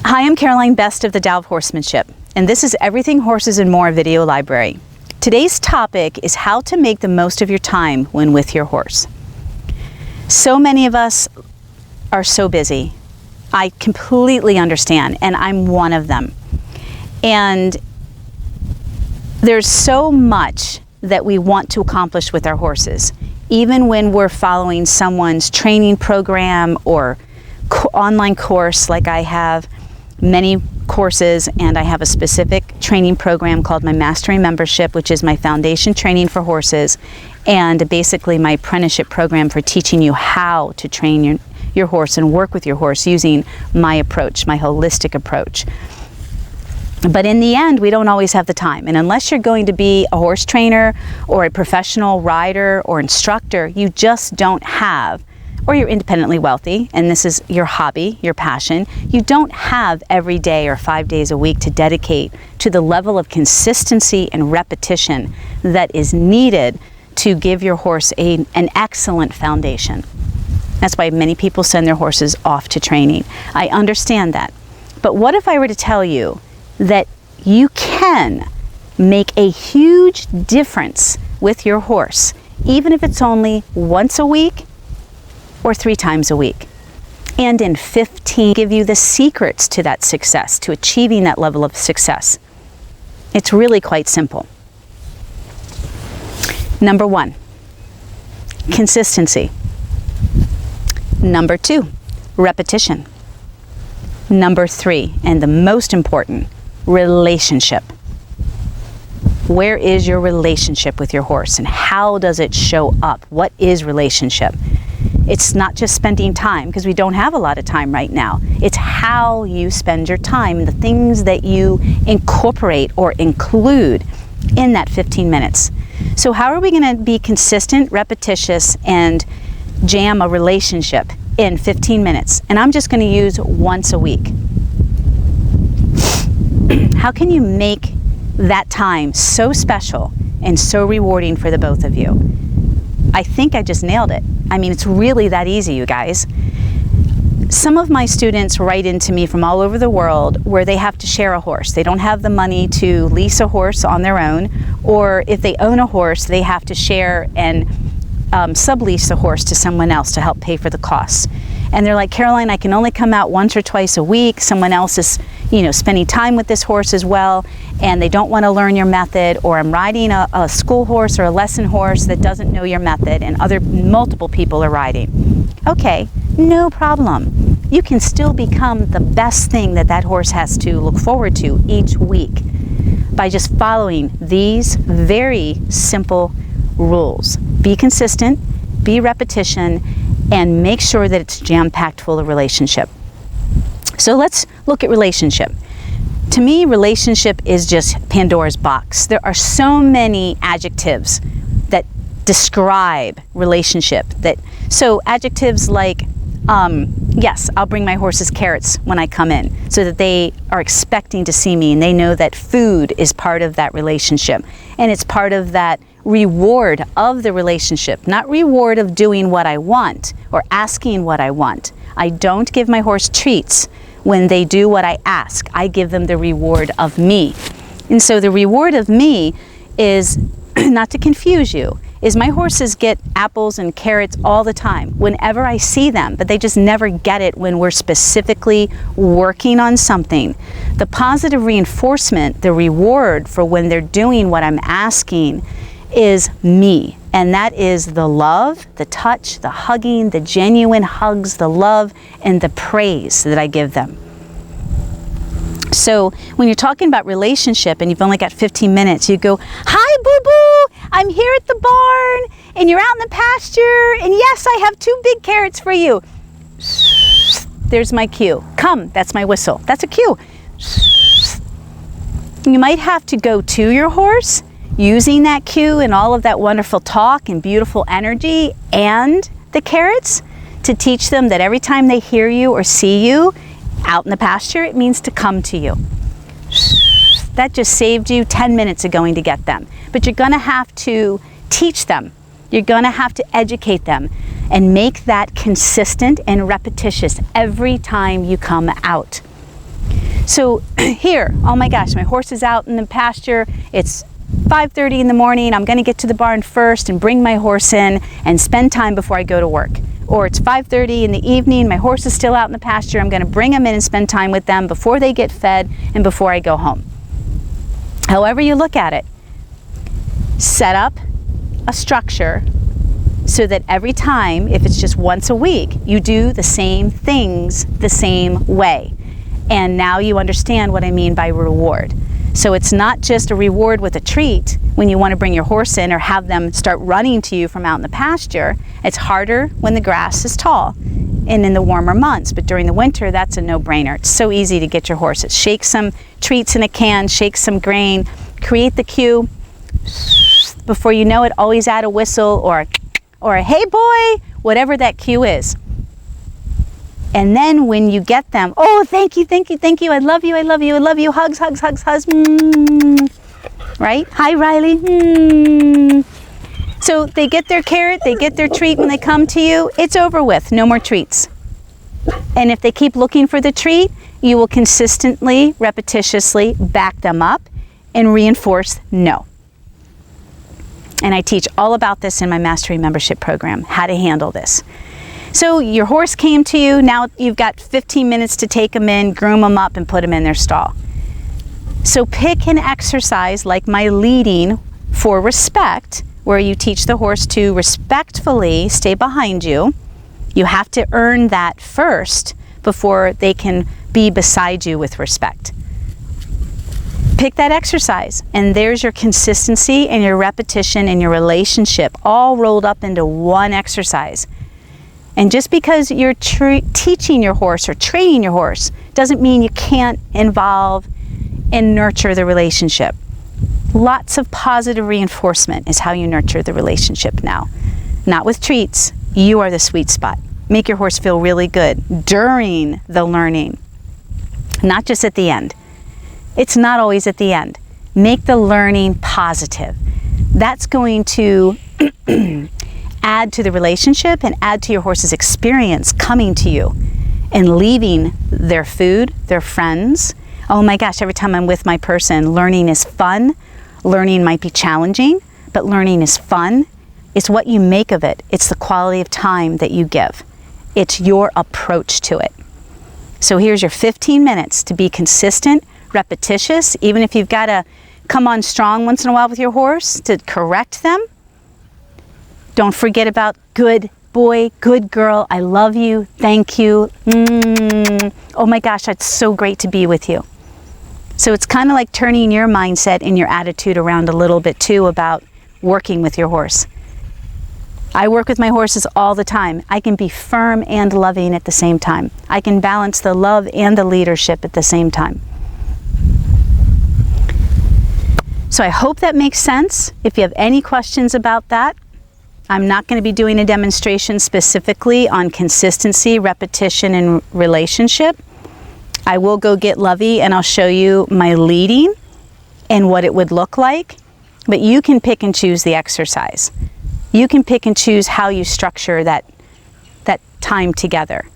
Hi, I'm Caroline Best of the Tao of Horsemanship, and this is Everything Horses and More video library. Today's topic is how to make the most of your time when with your horse. So many of us are so busy. I completely understand, and I'm one of them. And there's so much that we want to accomplish with our horses, even when we're following someone's training program or online course like I have. Many courses, and I have a specific training program called my Mastery Membership, which is my foundation training for horses, and basically my apprenticeship program for teaching you how to train your horse and work with your horse using my approach, my holistic approach. But in the end, we don't always have the time, and unless you're going to be a horse trainer or a professional rider or instructor, you just don't have, or you're independently wealthy, and this is your hobby, your passion, you don't have every day or 5 days a week to dedicate to the level of consistency and repetition that is needed to give your horse an excellent foundation. That's why many people send their horses off to training. I understand that. But what if I were to tell you that you can make a huge difference with your horse, even if it's only once a week or 3 times a week, and in 15 give you the secrets to that success, to achieving that level of success. It's really quite simple. Number 1, consistency. Number 2, repetition. Number 3, and the most important, relationship. Where is your relationship with your horse, and how does it show up? What is relationship? It's not just spending time, because we don't have a lot of time right now. It's how you spend your time, the things that you incorporate or include in that 15 minutes. So how are we going to be consistent, repetitious, and jam a relationship in 15 minutes? And I'm just going to use once a week. How can you make that time so special and so rewarding for the both of you? I think I just nailed it. I mean, it's really that easy, you guys. Some of my students write into me from all over the world where they have to share a horse. They don't have the money to lease a horse on their own, or if they own a horse, they have to share and sublease a horse to someone else to help pay for the costs. And they're like, Caroline, I can only come out once or twice a week. Someone else is, spending time with this horse as well, and they don't want to learn your method, or I'm riding a school horse or a lesson horse that doesn't know your method, and multiple people are riding. Okay, no problem. You can still become the best thing that horse has to look forward to each week by just following these very simple rules. Be consistent, be repetition, and make sure that it's jam-packed full of relationship. So let's look at relationship. To me, relationship is just Pandora's box. There are so many adjectives that describe relationship. So adjectives like, yes, I'll bring my horses carrots when I come in, so that they are expecting to see me and they know that food is part of that relationship. And it's part of that reward of the relationship, not reward of doing what I want or asking what I want. I don't give my horse treats when they do what I ask. I give them the reward of me. And so the reward of me is, not to confuse you, is my horses get apples and carrots all the time whenever I see them, but they just never get it when we're specifically working on something. The positive reinforcement, the reward for when they're doing what I'm asking, is me, and that is the love, the touch, the hugging, the genuine hugs, the love, and the praise that I give them. So when you're talking about relationship and you've only got 15 minutes, you go, hi boo-boo, I'm here at the barn, and you're out in the pasture, and yes, I have 2 big carrots for you. There's my cue. Come, that's my whistle. That's a cue. You might have to go to your horse using that cue and all of that wonderful talk and beautiful energy and the carrots to teach them that every time they hear you or see you out in the pasture, it means to come to you. That just saved you 10 minutes of going to get them. But you're going to have to teach them. You're going to have to educate them and make that consistent and repetitious every time you come out. So here, oh my gosh, my horse is out in the pasture. It's 5:30 in the morning. I'm going to get to the barn first and bring my horse in and spend time before I go to work. Or it's 5:30 in the evening. My horse is still out in the pasture. I'm going to bring them in and spend time with them before they get fed and before I go home. However you look at it, set up a structure so that every time, if it's just once a week, you do the same things the same way. And now you understand what I mean by reward. So it's not just a reward with a treat when you want to bring your horse in or have them start running to you from out in the pasture. It's harder when the grass is tall and in the warmer months, but during the winter, that's a no-brainer. It's so easy to get your horses. Shake some treats in a can, shake some grain, create the cue. Before you know it, always add a whistle or a hey boy, whatever that cue is. And then when you get them, oh, thank you, thank you, thank you. I love you, I love you, I love you. Hugs, hugs, hugs, hugs. Right? Hi, Riley. So they get their carrot, they get their treat when they come to you. It's over with. No more treats. And if they keep looking for the treat, you will consistently, repetitiously back them up and reinforce no. And I teach all about this in my Mastery Membership program, how to handle this. So your horse came to you, now you've got 15 minutes to take them in, groom them up, and put them in their stall. So pick an exercise like my leading for respect, where you teach the horse to respectfully stay behind you. You have to earn that first before they can be beside you with respect. Pick that exercise, and there's your consistency and your repetition and your relationship all rolled up into one exercise. And just because you're teaching your horse or training your horse doesn't mean you can't involve and nurture the relationship. Lots of positive reinforcement is how you nurture the relationship now. Not with treats. You are the sweet spot. Make your horse feel really good during the learning, not just at the end. It's not always at the end. Make the learning positive. That's going to add to the relationship and add to your horse's experience coming to you and leaving their food, their friends. Oh my gosh, every time I'm with my person, learning is fun. Learning might be challenging, but learning is fun. It's what you make of it. It's the quality of time that you give. It's your approach to it. So here's your 15 minutes to be consistent, repetitious, even if you've got to come on strong once in a while with your horse to correct them. Don't forget about good boy, good girl, I love you, thank you. Oh my gosh, it's so great to be with you. So it's kind of like turning your mindset and your attitude around a little bit too about working with your horse. I work with my horses all the time. I can be firm and loving at the same time. I can balance the love and the leadership at the same time. So I hope that makes sense. If you have any questions about that, I'm not going to be doing a demonstration specifically on consistency, repetition, and relationship. I will go get Lovey and I'll show you my leading and what it would look like, but you can pick and choose the exercise. You can pick and choose how you structure that time together.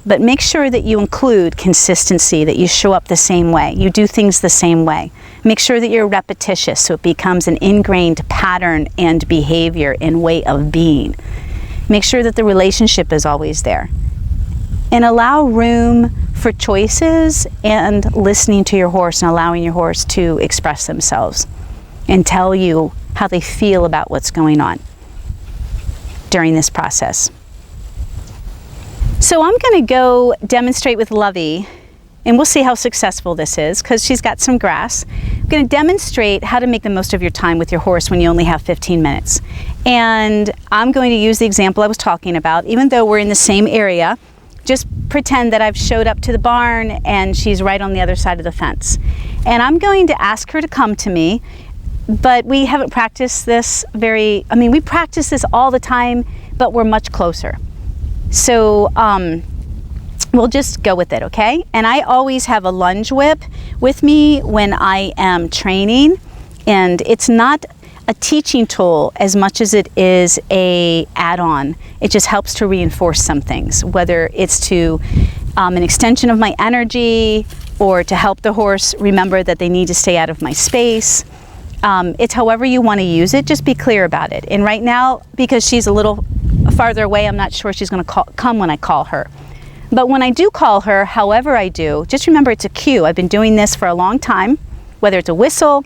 But make sure that you include consistency, that you show up the same way, you do things the same way. Make sure that you're repetitious so it becomes an ingrained pattern and behavior and way of being. Make sure that the relationship is always there. And allow room for choices and listening to your horse and allowing your horse to express themselves and tell you how they feel about what's going on during this process. So I'm going to go demonstrate with Lovey, and we'll see how successful this is because she's got some grass. I'm going to demonstrate how to make the most of your time with your horse when you only have 15 minutes. And I'm going to use the example I was talking about. Even though we're in the same area, just pretend that I've showed up to the barn and she's right on the other side of the fence. And I'm going to ask her to come to me, but we haven't practiced this we practice this all the time, but we're much closer. So we'll just go with it, okay? And I always have a Lunge Whip with me when I am training, and it's not a teaching tool as much as it is a add-on. It just helps to reinforce some things, whether it's to an extension of my energy or to help the horse remember that they need to stay out of my space. It's however you want to use it, just be clear about it. And right now, because she's a little farther away, I'm not sure she's going to come when I call her. But when I do call her, however I do, just remember it's a cue. I've been doing this for a long time, whether it's a whistle,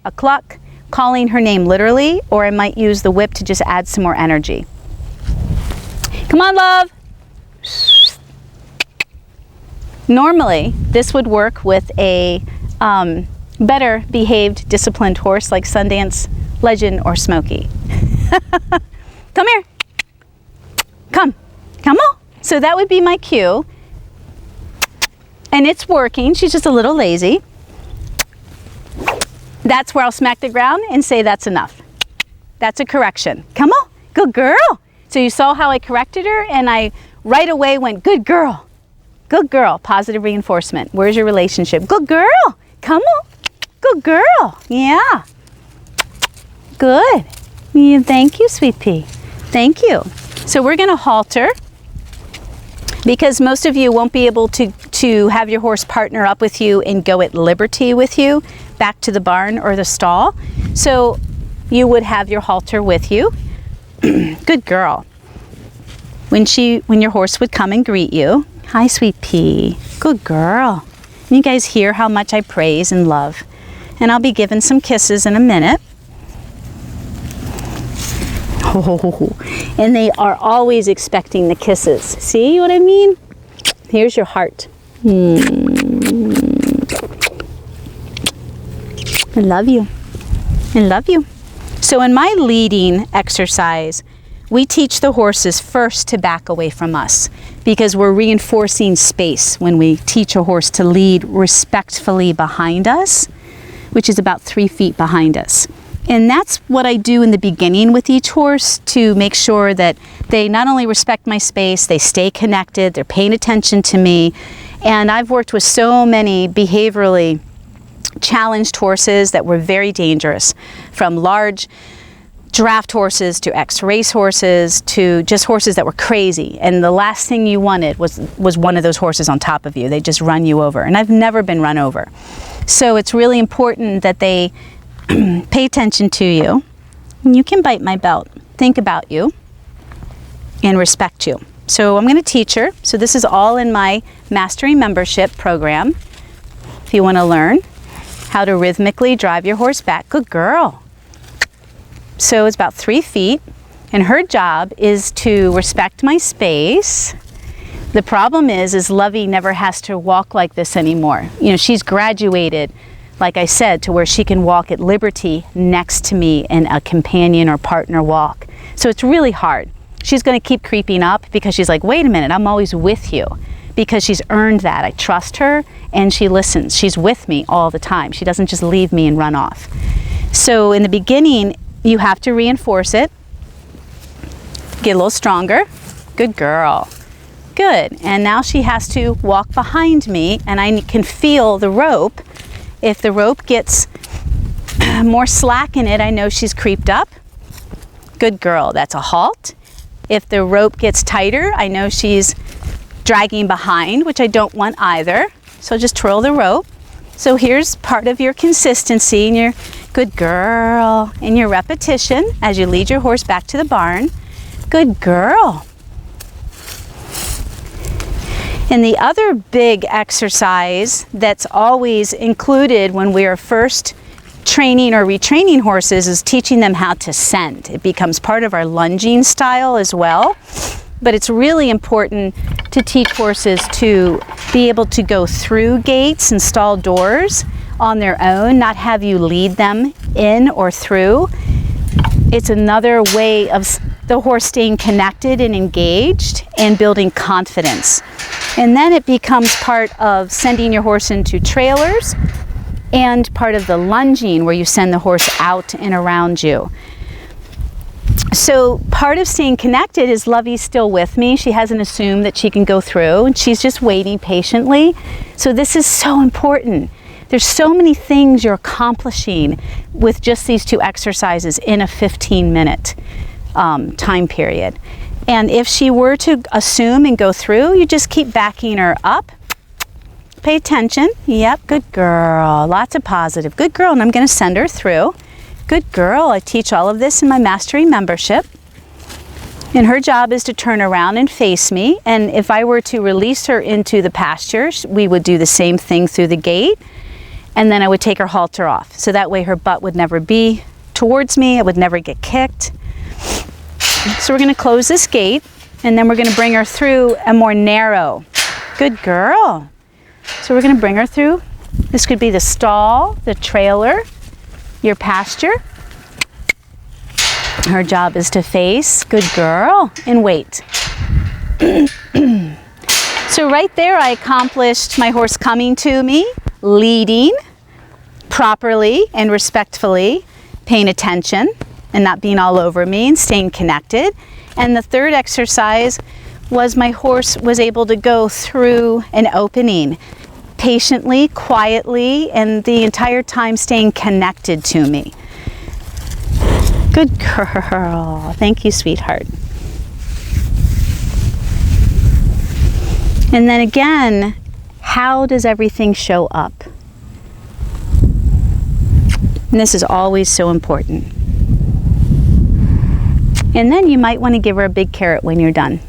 a cluck, calling her name literally, or I might use the whip to just add some more energy. Come on, love. Normally, this would work with a better behaved, disciplined horse like Sundance, Legend, or Smokey. Come here. Come on. So that would be my cue. And it's working. She's just a little lazy. That's where I'll smack the ground and say that's enough. That's a correction. Come on. Good girl. So you saw how I corrected her, and I right away went, good girl. Good girl. Positive reinforcement. Where's your relationship? Good girl. Come on. Good girl. Yeah. Good. Yeah, thank you, sweet pea. Thank you. So we're going to halter, because most of you won't be able to have your horse partner up with you and go at liberty with you back to the barn or the stall. So you would have your halter with you. Good girl. When your horse would come and greet you, hi, sweet pea. Good girl. And you guys hear how much I praise and love. And I'll be giving some kisses in a minute. Oh, and they are always expecting the kisses. See what I mean? Here's your heart. I love you. I love you. So in my leading exercise, we teach the horses first to back away from us, because we're reinforcing space when we teach a horse to lead respectfully behind us, which is about 3 feet behind us. And that's what I do in the beginning with each horse, to make sure that they not only respect my space, they stay connected, they're paying attention to me. And I've worked with so many behaviorally challenged horses that were very dangerous, from large draft horses to ex-race horses to just horses that were crazy. And the last thing you wanted was one of those horses on top of you. They just run you over. And I've never been run over. So it's really important that they pay attention to you. And you can bite my belt, think about you, and respect you. So I'm going to teach her. So this is all in my Mastery Membership program. If you want to learn how to rhythmically drive your horse back. Good girl. So it's about 3 feet, and her job is to respect my space. The problem is Lovey never has to walk like this anymore. You know, she's graduated, like I said, to where she can walk at liberty next to me in a companion or partner walk. So it's really hard. She's going to keep creeping up because she's like, wait a minute, I'm always with you. Because she's earned that. I trust her and she listens. She's with me all the time. She doesn't just leave me and run off. So in the beginning, you have to reinforce it. Get a little stronger. Good girl. Good. And now she has to walk behind me, and I can feel the rope. If the rope gets more slack in it, I know she's creeped up. Good girl. That's a halt. If the rope gets tighter, I know she's dragging behind, which I don't want either. So just twirl the rope. So here's part of your consistency and your good girl and your repetition as you lead your horse back to the barn. Good girl. And the other big exercise that's always included when we are first training or retraining horses is teaching them how to send. It becomes part of our lunging style as well. But it's really important to teach horses to be able to go through gates and stall doors on their own, not have you lead them in or through. It's another way of the horse staying connected and engaged and building confidence. And then it becomes part of sending your horse into trailers and part of the lunging, where you send the horse out and around you. So part of staying connected is Lovey's still with me. She hasn't assumed that she can go through, and she's just waiting patiently. So this is so important. There's so many things you're accomplishing with just these 2 exercises in a 15-minute time period. And if she were to assume and go through, you just keep backing her up Pay attention. Yep, good girl. Lots of positive. Good girl, and I'm going to send her through. Good girl. I teach all of this in my Mastery membership. And her job is to turn around and face me. And if I were to release her into the pasture, we would do the same thing through the gate. And then I would take her halter off. So that way her butt would never be towards me. It would never get kicked. So we're going to close this gate. And then we're going to bring her through a more narrow. Good girl. So we're going to bring her through. This could be the stall, the trailer, your pasture. Her job is to face. Good girl. And wait. So right there I accomplished my horse coming to me, leading properly and respectfully, paying attention and not being all over me and staying connected. And the third exercise was my horse was able to go through an opening patiently, quietly, and the entire time staying connected to me. Good girl. Thank you, sweetheart. And then again, how does everything show up? And this is always so important. And then you might want to give her a big carrot when you're done.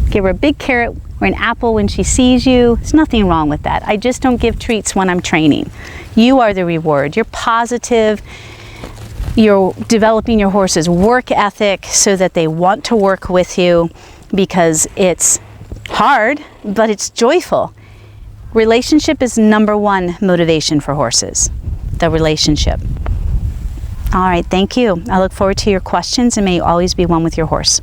Give her a big carrot or an apple when she sees you. There's nothing wrong with that. I just don't give treats when I'm training. You are the reward. You're positive. You're developing your horse's work ethic so that they want to work with you because it's hard, but it's joyful. Relationship is #1 motivation for horses. The relationship. All right, thank you. I look forward to your questions, and may you always be one with your horse.